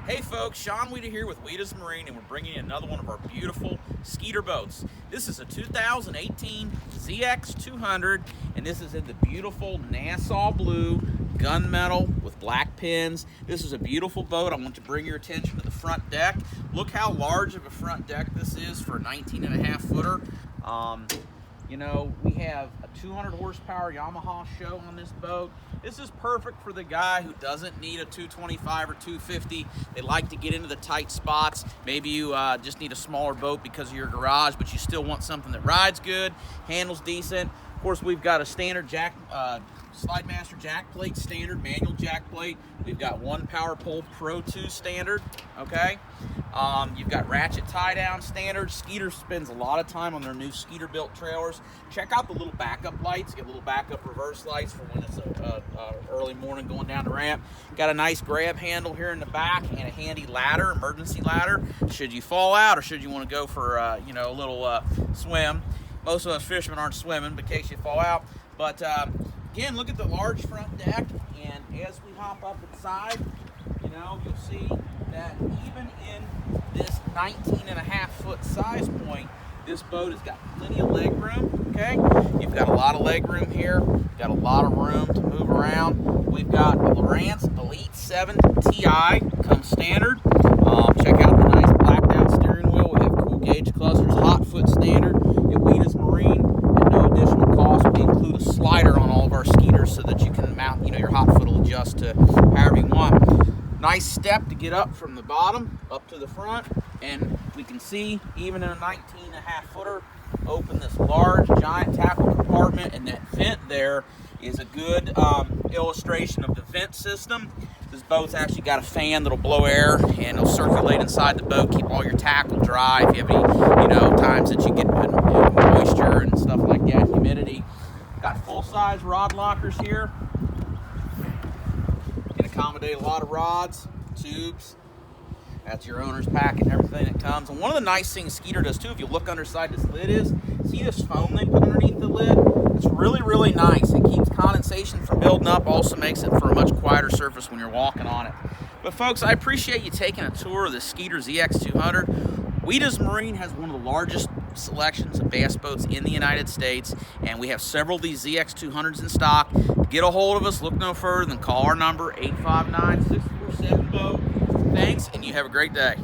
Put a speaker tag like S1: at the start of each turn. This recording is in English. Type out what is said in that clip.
S1: Hey folks, Sean Wiedas here with Wiedas Marine, and we're bringing you another one of our beautiful Skeeter boats. This is a 2018 ZX200, and this is in the beautiful Nassau Blue gunmetal with black pins. This is a beautiful boat. I want to bring your attention to the front deck. Look how large of a front deck this is for a 19.5 footer. You know, we have a 200 horsepower Yamaha SHO on this boat. This is perfect for the guy who doesn't need a 225 or 250. They like to get into the tight spots. Maybe you just need a smaller boat because of your garage, but you still want something that rides good, handles decent. Of course, we've got a standard Slide Master jack plate, standard manual jack plate. We've got one Power Pole Pro 2 standard, okay? You've got ratchet tie down standard. Skeeter spends a lot of time on their new Skeeter built trailers. Check out the little backup lights. Get little backup reverse lights for when it's early morning going down the ramp. Got a nice grab handle here in the back and a handy ladder, emergency ladder, should you fall out or should you want to go for a little swim. Most of us fishermen aren't swimming, but in case you fall out. But again, look at the large front deck, and as we hop up inside, you'll see that even in this 19.5 foot size point, this boat has got plenty of leg room, okay? You've got a lot of leg room here, got a lot of room to move around. We've got a Lowrance Elite 7 Ti, comes standard. Check out the nice blacked out steering wheel. We have cool gauge clusters, hot foot standard. At Wiedas Marine, at no additional cost, we include a slider on all of our Skeeters so that you can mount, your hot foot will adjust to however you want. Nice step to get up from the bottom up to the front, and we can see even in a 19.5 footer, open this large giant tackle compartment, and that vent there is a good illustration of the vent system. This boat's actually got a fan that'll blow air and it'll circulate inside the boat, keep all your tackle dry if you have any times that you get moisture and stuff like that, humidity. Got full-size rod lockers here. Can accommodate a lot of rods, tubes. That's your owner's pack and everything that comes. And one of the nice things Skeeter does too, if you look underside this lid, is see this foam they put underneath the lid? It's really, really nice. It keeps condensation from building up, also makes it for a much quieter surface when you're walking on it. But folks, I appreciate you taking a tour of the Skeeter ZX200. Wiedas Marine has one of the largest selections of bass boats in the United States, and we have several of these ZX200s in stock. Get a hold of us, look no further than call our number, 859-647-BOAT. Thanks, and you have a great day.